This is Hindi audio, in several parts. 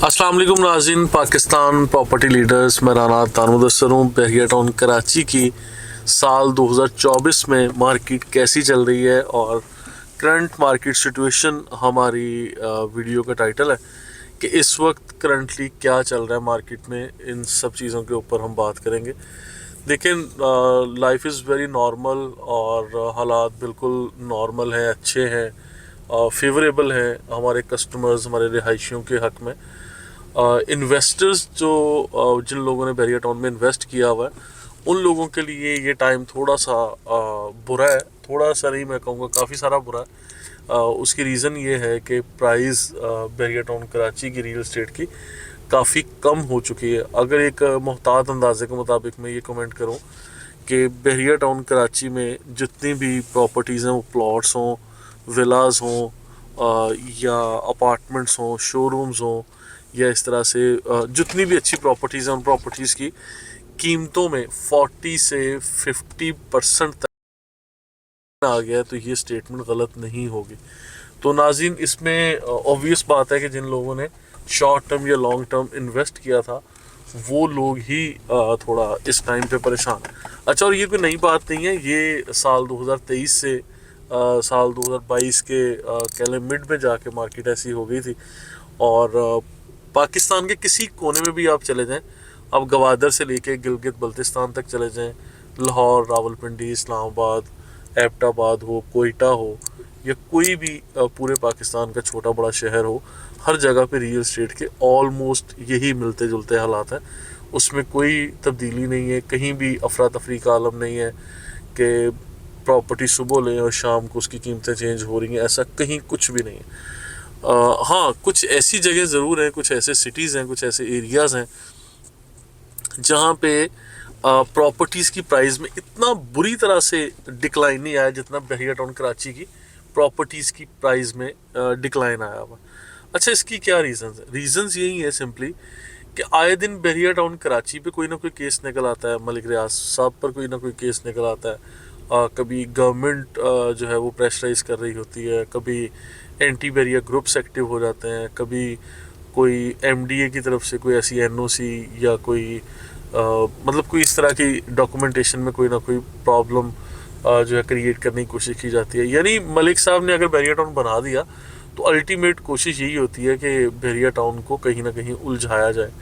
अस्सलाम वालेकुम नाज़रीन, पाकिस्तान प्रॉपर्टी लीडर्स मैं राना तानुदस्सर हूँ। बहरिया टाउन कराची की साल 2024 में मार्केट कैसी चल रही है और करंट मार्केट सिचुएशन हमारी वीडियो का टाइटल है कि इस वक्त करंटली क्या चल रहा है मार्केट में। इन सब चीज़ों के ऊपर हम बात करेंगे। देखिए, लाइफ इज़ वेरी नॉर्मल और हालात बिल्कुल नॉर्मल हैं, अच्छे हैं, फेवरेबल हैं हमारे कस्टमर्स, हमारे रिहायशियों के हक़ में। इन्वेस्टर्स जो जिन लोगों ने बहरिया टाउन में इन्वेस्ट किया हुआ है उन लोगों के लिए ये टाइम थोड़ा सा बुरा है। थोड़ा सा नहीं, मैं कहूँगा काफ़ी सारा बुरा है। उसकी रीज़न ये है कि प्राइस बहरिया टाउन कराची की रियल एस्टेट की काफ़ी कम हो चुकी है। अगर एक मुहतात अंदाजे के मुताबिक मैं ये कमेंट करूँ कि बहरिया टाउन कराची में जितनी भी प्रॉपर्टीज़ हैं, वो प्लॉट्स हों, विलाज हों, या अपार्टमेंट्स हों, शोरूम्स हों, या इस तरह से जितनी भी अच्छी प्रॉपर्टीज़ हैं उन प्रॉपर्टीज़ की कीमतों में 40 से 50% तक आ गया है, तो ये स्टेटमेंट गलत नहीं होगी। तो नाज़रीन, इसमें ऑब्वियस बात है कि जिन लोगों ने शॉर्ट टर्म या लॉन्ग टर्म इन्वेस्ट किया था वो लोग ही थोड़ा इस टाइम पे परेशान हैं। अच्छा, और ये कोई नई बात नहीं है, ये साल 2023 से साल 2022 के कह लें मिड में जाके मार्केट ऐसी हो गई थी। और पाकिस्तान के किसी कोने में भी आप चले जाएं, आप गवादर से लेके गिलगित बल्तिस्तान तक चले जाएं, लाहौर, रावलपिंडी, इस्लामाबाद, एबटाबाद हो, कोयटा हो, या कोई भी पूरे पाकिस्तान का छोटा बड़ा शहर हो, हर जगह पे रियल एस्टेट के ऑलमोस्ट यही मिलते जुलते हालात हैं। उसमें कोई तब्दीली नहीं है, कहीं भी अफरा तफरी का आलम नहीं है कि प्रॉपर्टी सुबह लें और शाम को उसकी कीमतें चेंज हो रही हैं। ऐसा कहीं कुछ भी नहीं है। हाँ, कुछ ऐसी जगह ज़रूर हैं, कुछ ऐसे सिटीज़ हैं, कुछ ऐसे एरियाज़ हैं जहाँ पे प्रॉपर्टीज़ की प्राइस में इतना बुरी तरह से डिक्लाइन नहीं आया जितना बहरिया टाउन कराची की प्रॉपर्टीज़ की प्राइस में डिक्लाइन आया हुआ। अच्छा, इसकी क्या रीज़न्स है? रीज़न्स यही है सिंपली कि आए दिन बहरिया टाउन कराची पे कोई ना कोई केस निकल आता है, मलिक रियाज साहब पर कोई ना कोई केस निकल आता है। कभी गवर्नमेंट जो है वो प्रेशराइज कर रही होती है, कभी एंटी बैरियर ग्रुप्स एक्टिव हो जाते हैं, कभी कोई एमडीए की तरफ से कोई ऐसी एनओसी या कोई मतलब कोई इस तरह की डॉक्यूमेंटेशन में कोई ना कोई प्रॉब्लम जो है क्रिएट करने की कोशिश की जाती है। यानी मलिक साहब ने अगर बैरिया टाउन बना दिया तो अल्टीमेट कोशिश यही होती है कि बैरिया टाउन को कहीं ना कहीं उलझाया जाए,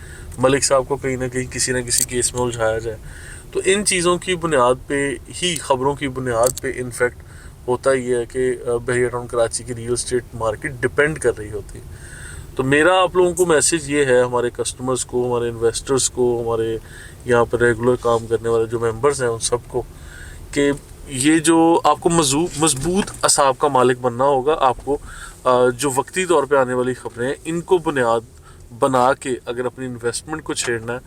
मलिक साहब को कहीं ना कहीं किसी न किसी केस में उलझाया जाए। तो इन चीज़ों की बुनियाद पे ही, खबरों की बुनियाद पे इनफैक्ट होता ही है कि बहरिया टाउन कराची की रियल एस्टेट मार्केट डिपेंड कर रही होती है। तो मेरा आप लोगों को मैसेज ये है, हमारे कस्टमर्स को, हमारे इन्वेस्टर्स को, हमारे यहाँ पर रेगुलर काम करने वाले जो मेंबर्स हैं उन सबको, कि ये जो आपको मजबूत असाब का मालिक बनना होगा। आपको जो वक्ती तौर पे आने वाली खबरें हैं इनको बुनियाद बना के अगर अपनी इन्वेस्टमेंट को छेड़ना है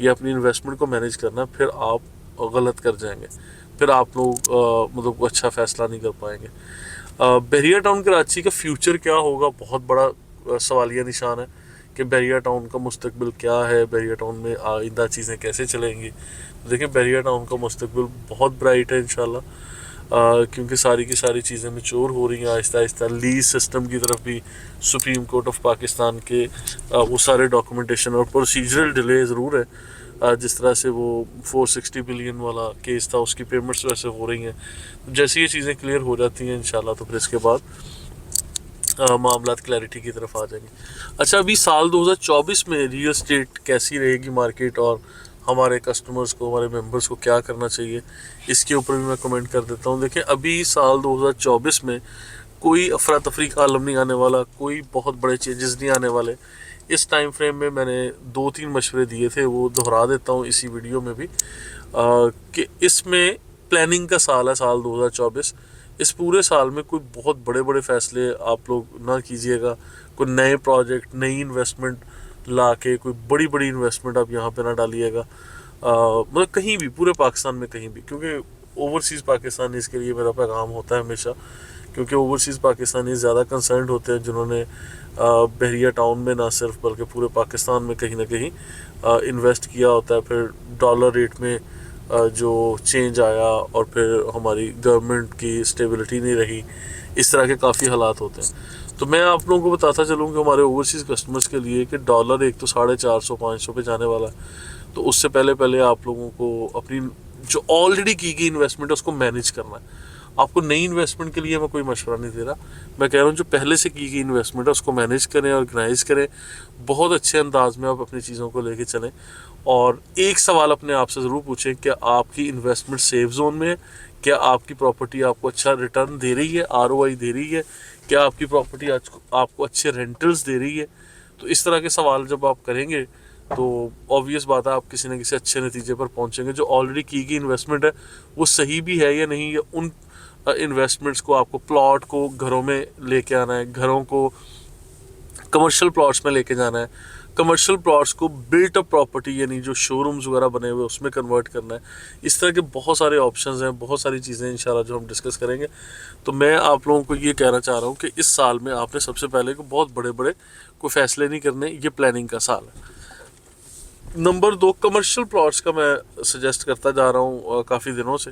या अपनी इन्वेस्टमेंट को मैनेज करना है, फिर आप गलत कर जाएंगे, फिर आप लोग मतलब अच्छा फ़ैसला नहीं कर पाएंगे। बहरिया टाउन कराची का फ्यूचर क्या होगा, बहुत बड़ा सवालिया निशान है कि बहरिया टाउन का मुस्तकबिल क्या है, बहरिया टाउन में आइंदा चीज़ें कैसे चलेंगी। तो देखिए, बहरिया टाउन का मुस्तकबिल बहुत ब्राइट है इंशाल्लाह, क्योंकि सारी की सारी चीज़ें मैच्योर हो रही हैं आहिस्ता आहिस्ता। लीज सिस्टम की तरफ भी सुप्रीम कोर्ट ऑफ पाकिस्तान के वो सारे डॉक्यूमेंटेशन और प्रोसीजरल डिले ज़रूर है। जिस तरह से वो 460 बिलियन वाला केस था उसकी पेमेंट्स वैसे हो रही हैं। जैसे ये चीज़ें क्लियर हो जाती हैं इंशाल्लाह तो फिर इसके बाद मामला क्लैरिटी की तरफ आ जाएंगे। अच्छा, अभी साल 2024 में रियल एस्टेट कैसी रहेगी मार्केट और हमारे कस्टमर्स को, हमारे मेंबर्स को क्या करना चाहिए, इसके ऊपर भी मैं कमेंट कर देता हूँ। देखिए, अभी साल 2024 में कोई अफरा तफरी का आलम नहीं आने वाला, कोई बहुत बड़े चेंजेस नहीं आने वाले। इस टाइम फ्रेम में मैंने 2-3 मशवरे दिए थे, वो दोहरा देता हूँ इसी वीडियो में भी, कि इसमें प्लानिंग का साल है साल 2024। इस पूरे साल में कोई बहुत बड़े बड़े फ़ैसले आप लोग ना कीजिएगा, कोई नए प्रोजेक्ट, नई इन्वेस्टमेंट ला के कोई बड़ी बड़ी इन्वेस्टमेंट आप यहाँ पे ना डालिएगा, मतलब कहीं भी, पूरे पाकिस्तान में कहीं भी। क्योंकि ओवरसीज़ पाकिस्तानीज़ के लिए मेरा पैगाम होता है हमेशा, क्योंकि ओवरसीज़ पाकिस्तानी ज़्यादा कंसर्न होते हैं जिन्होंने बहरिया टाउन में ना सिर्फ बल्कि पूरे पाकिस्तान में कहीं ना कहीं इन्वेस्ट किया होता है। फिर डॉलर रेट में जो चेंज आया और फिर हमारी गवर्नमेंट की स्टेबिलिटी नहीं रही, इस तरह के काफ़ी हालात होते हैं। तो मैं आप लोगों को बताता चलूँ कि हमारे ओवरसीज़ कस्टमर्स के लिए कि डॉलर एक तो 450-500 पे जाने वाला है, तो उससे पहले पहले आप लोगों को अपनी जो ऑलरेडी की गई इन्वेस्टमेंट है उसको मैनेज करना है। आपको नई इन्वेस्टमेंट के लिए मैं कोई मशवरा नहीं दे रहा, मैं कह रहा हूँ जो पहले से की गई इन्वेस्टमेंट है उसको मैनेज करें, ऑर्गेनाइज करें, बहुत अच्छे अंदाज में आप अपनी चीज़ों को लेके चलें। और एक सवाल अपने आप से ज़रूर पूछें, क्या आपकी इन्वेस्टमेंट सेफ जोन में है? क्या आपकी प्रॉपर्टी आपको अच्छा रिटर्न दे रही है, आरओआई दे रही है? क्या आपकी प्रॉपर्टी आज आपको अच्छे रेंटल्स दे रही है? तो इस तरह के सवाल जब आप करेंगे तो ऑब्वियस बात है आप किसी न किसी अच्छे नतीजे पर पहुंचेंगे। जो ऑलरेडी की गई इन्वेस्टमेंट है वो सही भी है या नहीं, या उन इन्वेस्टमेंट्स को आपको प्लॉट को घरों में लेके आना है, घरों को कमर्शियल प्लॉट्स में लेके जाना है, कमर्शियल प्लॉट्स को बिल्ट अप प्रॉपर्टी यानी जो शोरूम्स वगैरह बने हुए उसमें कन्वर्ट करना है। इस तरह के बहुत सारे ऑप्शंस हैं, बहुत सारी चीज़ें इंशाल्लाह जो हम डिस्कस करेंगे। तो मैं आप लोगों को ये कहना चाह रहा हूँ कि इस साल में आपने सबसे पहले को बहुत बड़े बड़े कोई फैसले नहीं करने, ये प्लानिंग का साल है। नंबर 2, कमर्शियल प्लॉट्स का मैं सजेस्ट करता जा रहा हूँ काफ़ी दिनों से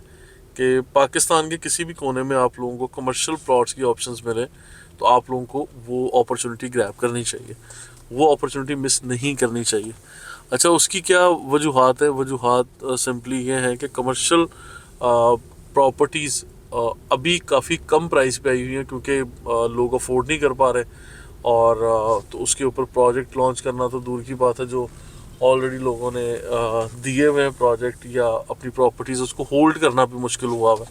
कि पाकिस्तान के किसी भी कोने में आप लोगों को कमर्शियल प्लॉट्स की ऑप्शंस मिले तो आप लोगों को वो अपॉर्चुनिटी ग्रैब करनी चाहिए, वो अपॉर्चुनिटी मिस नहीं करनी चाहिए। अच्छा, उसकी क्या वजूहात है? वजूहात सिंपली ये हैं कि कमर्शियल प्रॉपर्टीज़ अभी काफ़ी कम प्राइस पे आई हुई हैं क्योंकि लोग अफोर्ड नहीं कर पा रहे, और तो उसके ऊपर प्रोजेक्ट लॉन्च करना तो दूर की बात है, जो ऑलरेडी लोगों ने दिए हुए प्रोजेक्ट या अपनी प्रॉपर्टीज़ उसको होल्ड करना भी मुश्किल हुआ है।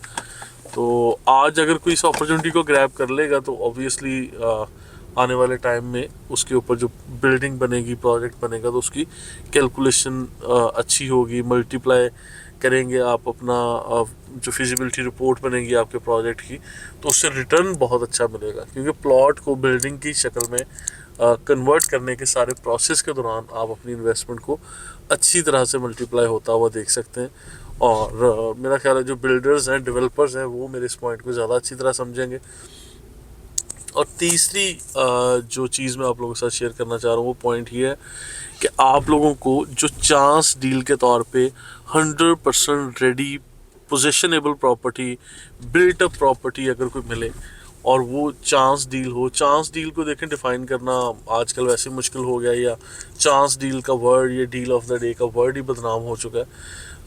तो आज अगर कोई इस अपॉर्चुनिटी को ग्रैब कर लेगा तो ऑब्वियसली आने वाले टाइम में उसके ऊपर जो बिल्डिंग बनेगी, प्रोजेक्ट बनेगा, तो उसकी कैलकुलेशन अच्छी होगी, मल्टीप्लाई करेंगे आप अपना जो फिजिबिलिटी रिपोर्ट बनेगी आपके प्रोजेक्ट की, तो उससे रिटर्न बहुत अच्छा मिलेगा क्योंकि प्लॉट को बिल्डिंग की शक्ल में कन्वर्ट करने के सारे प्रोसेस के दौरान आप अपनी इन्वेस्टमेंट को अच्छी तरह से मल्टीप्लाई होता हुआ देख सकते हैं। और मेरा ख्याल है जो बिल्डर्स हैं, डेवलपर्स हैं, वो मेरे इस पॉइंट को ज़्यादा अच्छी तरह समझेंगे। और तीसरी जो चीज़ मैं आप लोगों के साथ शेयर करना चाह रहा हूँ वो पॉइंट ये है कि आप लोगों को जो चांस डील के तौर पे 100% ready possessionable property, built up property अगर कोई मिले और वो चांस डील हो, चांस डील को देखें डिफ़ाइन करना आजकल वैसे मुश्किल हो गया, या चांस डील का वर्ड, ये डील ऑफ द डे का वर्ड ही बदनाम हो चुका है।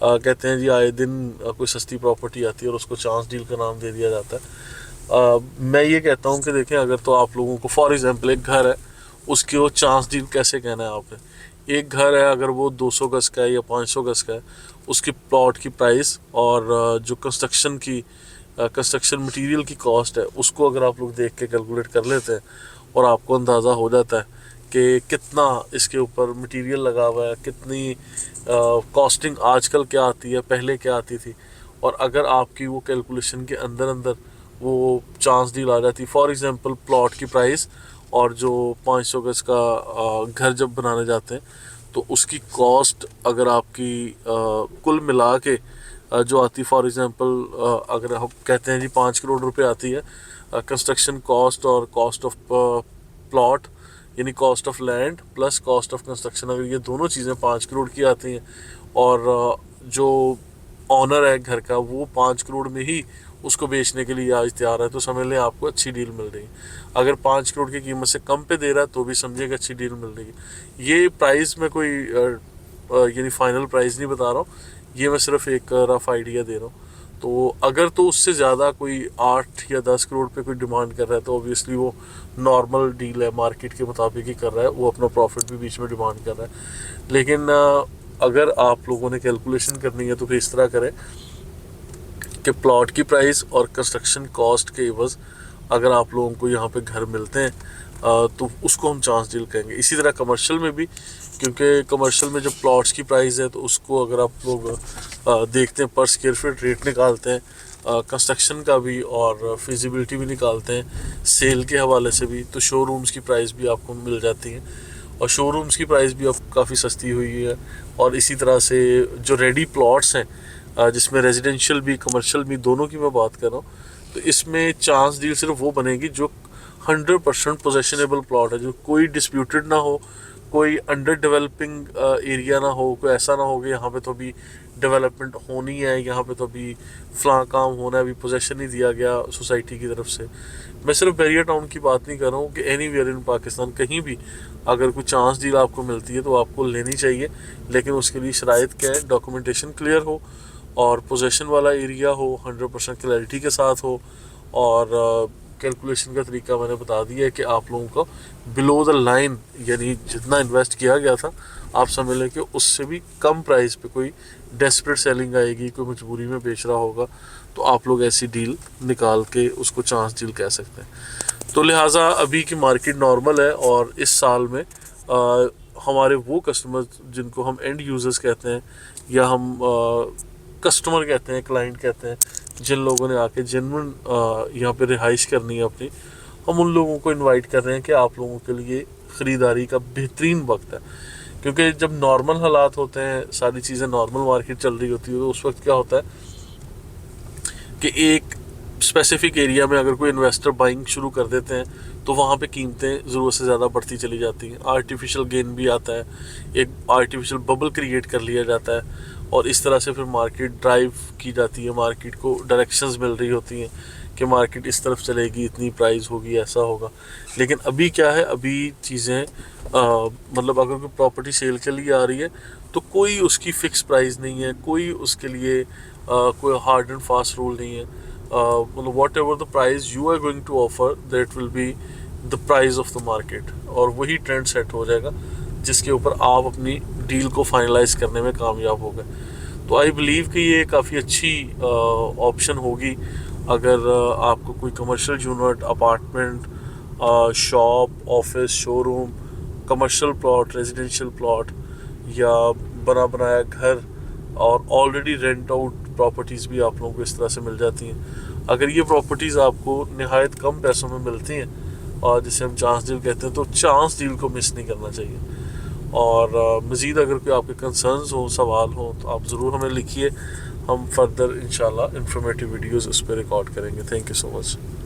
कहते हैं जी आए दिन कोई सस्ती प्रॉपर्टी आती है और उसको चांस डील का नाम दे दिया जाता है। मैं ये कहता हूँ कि देखें, अगर तो आप लोगों को फॉर एग्जांपल एक घर है, उसकी वो चांस डील कैसे कहना है आपने? एक घर है, अगर वो 200 गज का है या 500 गज का है, उसकी प्लॉट की प्राइस और जो कंस्ट्रक्शन मटेरियल की कॉस्ट है उसको अगर आप लोग देख के कैलकुलेट कर लेते हैं और आपको अंदाज़ा हो जाता है कि कितना इसके ऊपर मटेरियल लगा हुआ है, कितनी कॉस्टिंग आजकल क्या आती है, पहले क्या आती थी, और अगर आपकी वो कैलकुलेशन के अंदर अंदर वो चांस डील आ जाती, फॉर एग्जांपल प्लॉट की प्राइस और जो 500 गज का घर जब बनाने जाते हैं तो उसकी कॉस्ट अगर आपकी कुल मिला के जो आती, फॉर एग्जांपल अगर हम कहते हैं जी 5 करोड़ रुपए आती है कंस्ट्रक्शन कॉस्ट और कॉस्ट ऑफ प्लॉट, यानी cost of land plus cost of construction, अगर ये दोनों चीज़ें 5 करोड़ की आती हैं और जो ऑनर है घर का वो 5 करोड़ में ही उसको बेचने के लिए आज तैयार है, तो समझ लें आपको अच्छी डील मिल रही है। अगर 5 करोड़ की कीमत से कम पे दे रहा है तो भी समझिएगा अच्छी डील मिल रही है। ये प्राइस में कोई यानी फाइनल प्राइस नहीं बता रहा हूँ, ये मैं सिर्फ एक रफ आइडिया दे रहा हूँ। तो अगर तो उससे ज़्यादा कोई 8 या 10 करोड़ पे कोई डिमांड कर रहा है तो ऑब्वियसली वो नॉर्मल डील है, मार्केट के मुताबिक ही कर रहा है, वो अपना प्रॉफिट भी बीच में डिमांड कर रहा है। लेकिन अगर आप लोगों ने कैलकुलेशन करनी है तो फिर इस तरह करें कि प्लॉट की प्राइस और कंस्ट्रक्शन कॉस्ट के एवज़ अगर आप लोगों को यहाँ पे घर मिलते हैं तो उसको हम चांस डील कहेंगे। इसी तरह कमर्शियल में भी, क्योंकि कमर्शियल में जब प्लॉट्स की प्राइस है तो उसको अगर आप लोग देखते हैं पर स्क्वायर फीट रेट निकालते हैं, कंस्ट्रक्शन का भी और फिजिबिलिटी भी निकालते हैं, सेल के हवाले से भी, तो शोरूम्स की प्राइस भी आपको मिल जाती है और शोरूम्स की प्राइस भी अब काफ़ी सस्ती हुई है। और इसी तरह से जो रेडी प्लॉट्स हैं जिसमें रेजिडेंशियल भी कमर्शियल भी दोनों की मैं बात कर रहा हूँ, तो इसमें चांस डील सिर्फ वो बनेगी जो 100% पोजेशनेबल प्लॉट है, जो कोई डिस्प्यूटेड ना हो, कोई अंडर डेवलपिंग एरिया ना हो, कोई ऐसा ना हो कि यहाँ पे तो अभी डेवलपमेंट होनी है, यहाँ पे तो अभी फलां काम होना है, अभी पोजेशन नहीं दिया गया सोसाइटी की तरफ से। मैं सिर्फ बैरिया टाउन की बात नहीं कर रहा हूँ कि एनी वेयर इन पाकिस्तान कहीं भी अगर कोई चांस डील आपको मिलती है तो आपको लेनी चाहिए, लेकिन उसके लिए शराइत क्या है, डॉक्यूमेंटेशन क्लियर हो और पोजेशन वाला एरिया हो, 100% क्लैरिटी के साथ हो, और कैलकुलेशन का तरीका मैंने बता दिया है कि आप लोगों को बिलो द लाइन यानी जितना इन्वेस्ट किया गया था आप समझ लें कि उससे भी कम प्राइस पे कोई डेस्परेट सेलिंग आएगी, कोई मजबूरी में बेच रहा होगा, तो आप लोग ऐसी डील निकाल के उसको चांस डील कह सकते हैं। तो लिहाजा अभी की मार्केट नॉर्मल है, और इस साल में हमारे वो कस्टमर्स जिनको हम एंड यूज़र्स कहते हैं या हम कस्टमर कहते हैं, क्लाइंट कहते हैं, जिन लोगों ने आके जेन्युइन यहाँ पे रिहाइश करनी है अपनी, हम उन लोगों को इनवाइट कर रहे हैं कि आप लोगों के लिए ख़रीदारी का बेहतरीन वक्त है। क्योंकि जब नॉर्मल हालात होते हैं, सारी चीज़ें नॉर्मल मार्केट चल रही होती है, तो उस वक्त क्या होता है कि एक स्पेसिफिक एरिया में अगर कोई इन्वेस्टर बाइंग शुरू कर देते हैं तो वहाँ पे कीमतें ज़रूरत से ज़्यादा बढ़ती चली जाती हैं, आर्टिफिशियल गेन भी आता है, एक आर्टिफिशियल बबल क्रिएट कर लिया जाता है, और इस तरह से फिर मार्केट ड्राइव की जाती है, मार्केट को डायरेक्शंस मिल रही होती हैं कि मार्केट इस तरफ चलेगी, इतनी प्राइस होगी, ऐसा होगा। लेकिन अभी क्या है, अभी चीज़ें मतलब अगर कोई प्रॉपर्टी सेल के लिए आ रही है तो कोई उसकी फ़िक्स प्राइस नहीं है, कोई उसके लिए कोई हार्ड एंड फास्ट रूल नहीं है। मतलब whatever the price you are going to offer that will be the price of the market, और वही ट्रेंड सेट हो जाएगा जिसके ऊपर आप अपनी डील को फाइनलाइज करने में कामयाब हो गए। तो आई बिलीव कि ये काफ़ी अच्छी ऑप्शन होगी अगर आपको कोई commercial unit, apartment, shop, office, showroom, commercial plot, residential plot या बना बनाया घर और ऑलरेडी रेंट आउट प्रॉपर्टीज़ भी आप लोगों को इस तरह से मिल जाती हैं। अगर ये प्रॉपर्टीज़ आपको निहायत कम पैसों में मिलती हैं और जिसे हम चांस डील कहते हैं, तो चांस डील को मिस नहीं करना चाहिए। और मज़ीद अगर कोई आपके कंसर्न्स हो, सवाल हो, तो आप ज़रूर हमें लिखिए, हम फर्दर इंशाल्लाह इंफॉर्मेटिव वीडियोज़ उस पर रिकॉर्ड करेंगे। Thank you so much.